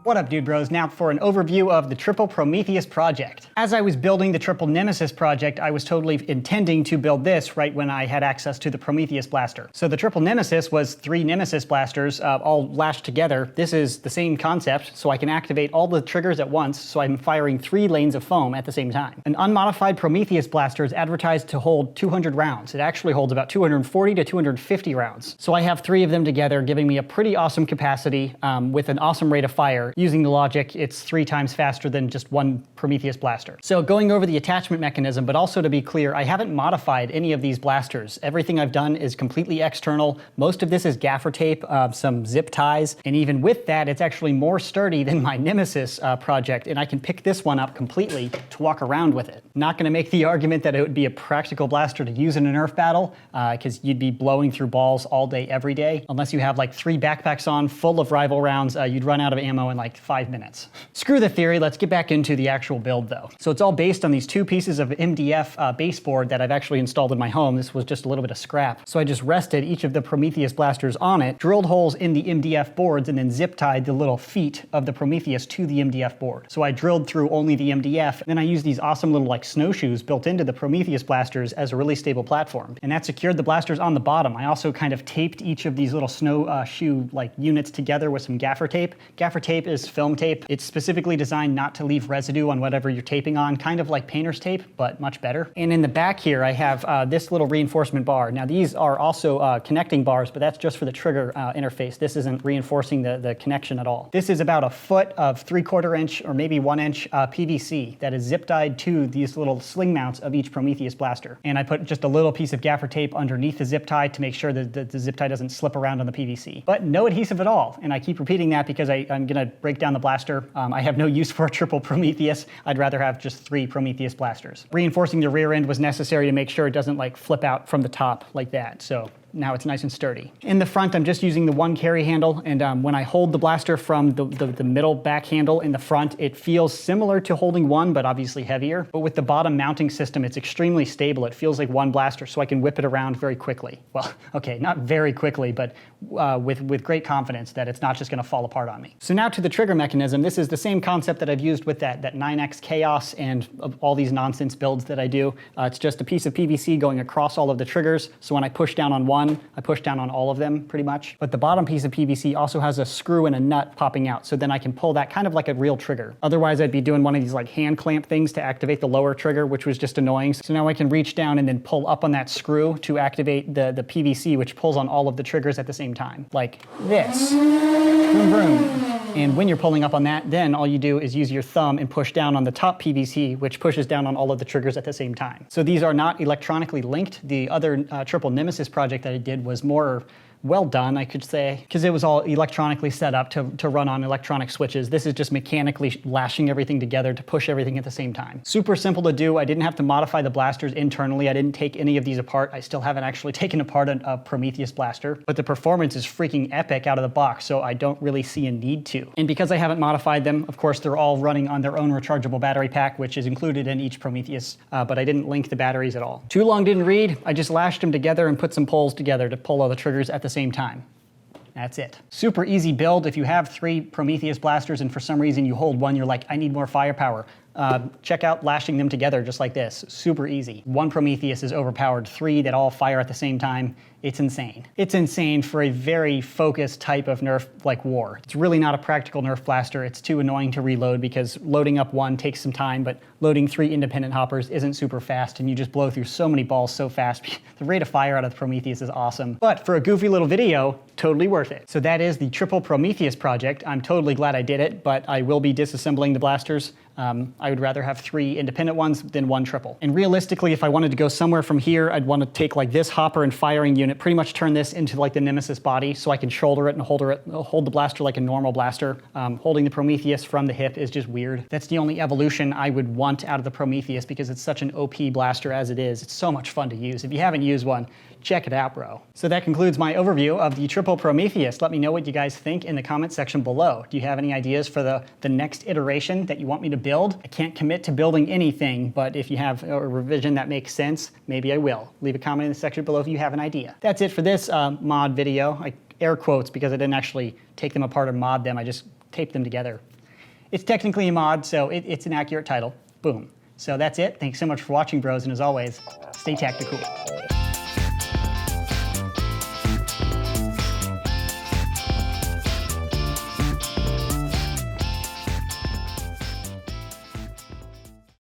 What up, dude bros? Now for an overview of the Triple Prometheus project. As I was building the Triple Nemesis project, I was totally intending to build this right when I had access to the Prometheus blaster. So the Triple Nemesis was 3 Nemesis blasters all lashed together. This is the same concept, so I can activate all the triggers at once, so I'm firing 3 lanes of foam at the same time. An unmodified Prometheus blaster is advertised to hold 200 rounds. It actually holds about 240 to 250 rounds. So I have 3 of them together, giving me a pretty awesome capacity with an awesome rate of fire. Using the logic, it's 3 times faster than just one Prometheus blaster. So going over the attachment mechanism, but also to be clear, I haven't modified any of these blasters. Everything I've done is completely external. Most of this is gaffer tape, some zip ties, and even with that, it's actually more sturdy than my Nemesis project, and I can pick this one up completely to walk around with it. Not gonna make the argument that it would be a practical blaster to use in a Nerf battle, because you'd be blowing through balls all day, every day. Unless you have like 3 backpacks on full of rival rounds, you'd run out of ammo in like 5 minutes. Screw the theory, let's get back into the actual build though. So it's all based on these 2 pieces of MDF baseboard that I've actually installed in my home. This was just a little bit of scrap. So I just rested each of the Prometheus blasters on it, drilled holes in the MDF boards, and then zip tied the little feet of the Prometheus to the MDF board. So I drilled through only the MDF, then I used these awesome little like snowshoes built into the Prometheus blasters as a really stable platform. And that secured the blasters on the bottom. I also kind of taped each of these little snowshoe like units together with some gaffer tape. Gaffer tape is film tape. It's specifically designed not to leave residue on whatever you're taping on, kind of like painter's tape, but much better. And in the back here, I have this little reinforcement bar. Now these are also connecting bars, but that's just for the trigger interface. This isn't reinforcing the connection at all. This is about a foot of 3/4 inch or maybe 1 inch PVC that is zip tied to these little sling mounts of each Prometheus blaster. And I put just a little piece of gaffer tape underneath the zip tie to make sure that the zip tie doesn't slip around on the PVC. But no adhesive at all. And I keep repeating that because I'm gonna break down the blaster. I have no use for a triple Prometheus. I'd rather have just 3 Prometheus blasters. Reinforcing the rear end was necessary to make sure it doesn't like flip out from the top like that. So now it's nice and sturdy. In the front, I'm just using the 1 carry handle, and when I hold the blaster from the middle back handle in the front, it feels similar to holding 1, but obviously heavier. But with the bottom mounting system, it's extremely stable. It feels like 1 blaster, so I can whip it around very quickly. Well, okay, not very quickly, but with great confidence that it's not just gonna fall apart on me. So now to the trigger mechanism. This is the same concept that I've used with that 9X Chaos and all these nonsense builds that I do. It's just a piece of PVC going across all of the triggers, so when I push down on 1, I push down on all of them pretty much. But the bottom piece of PVC also has a screw and a nut popping out, so then I can pull that kind of like a real trigger. Otherwise, I'd be doing one of these like hand clamp things to activate the lower trigger, which was just annoying. So now I can reach down and then pull up on that screw to activate the PVC, which pulls on all of the triggers at the same time. Like this. Vroom, vroom. And when you're pulling up on that, then all you do is use your thumb and push down on the top PVC, which pushes down on all of the triggers at the same time. So these are not electronically linked. The other Triple Nemesis project that I did was more well done, I could say, because it was all electronically set up to run on electronic switches. This is just mechanically lashing everything together to push everything at the same time. Super simple to do. I didn't have to modify the blasters internally. I didn't take any of these apart. I still haven't actually taken apart a Prometheus blaster, but the performance is freaking epic out of the box, so I don't really see a need to. And because I haven't modified them, of course, they're all running on their own rechargeable battery pack, which is included in each Prometheus, but I didn't link the batteries at all. Too long didn't read. I just lashed them together and put some poles together to pull all the triggers at the same time. That's it. Super easy build. If you have 3 Prometheus blasters and for some reason you hold 1, you're like, I need more firepower. Check out lashing them together just like this. Super easy. 1 Prometheus is overpowered, 3 that all fire at the same time. It's insane. It's insane for a very focused type of Nerf like war. It's really not a practical Nerf blaster. It's too annoying to reload because loading up 1 takes some time, but loading 3 independent hoppers isn't super fast, and you just blow through so many balls so fast. The rate of fire out of the Prometheus is awesome. But for a goofy little video, totally worth it. So that is the Triple Prometheus project. I'm totally glad I did it, but I will be disassembling the blasters. I would rather have 3 independent ones than 1 triple. And realistically, if I wanted to go somewhere from here, I'd want to take like this hopper and firing unit, pretty much turn this into like the Nemesis body so I can shoulder it and hold the blaster like a normal blaster. Holding the Prometheus from the hip is just weird. That's the only evolution I would want out of the Prometheus because it's such an OP blaster as it is. It's so much fun to use. If you haven't used one, check it out, bro. So that concludes my overview of the Triple Prometheus. Let me know what you guys think in the comment section below. Do you have any ideas for the next iteration that you want me to build? I can't commit to building anything, but if you have a revision that makes sense, maybe I will. Leave a comment in the section below if you have an idea. That's it for this mod video. I air quotes because I didn't actually take them apart or mod them. I just taped them together. it's technically a mod, so it's an accurate title. Boom. So that's it. Thanks so much for watching, bros, and as always, stay tactical.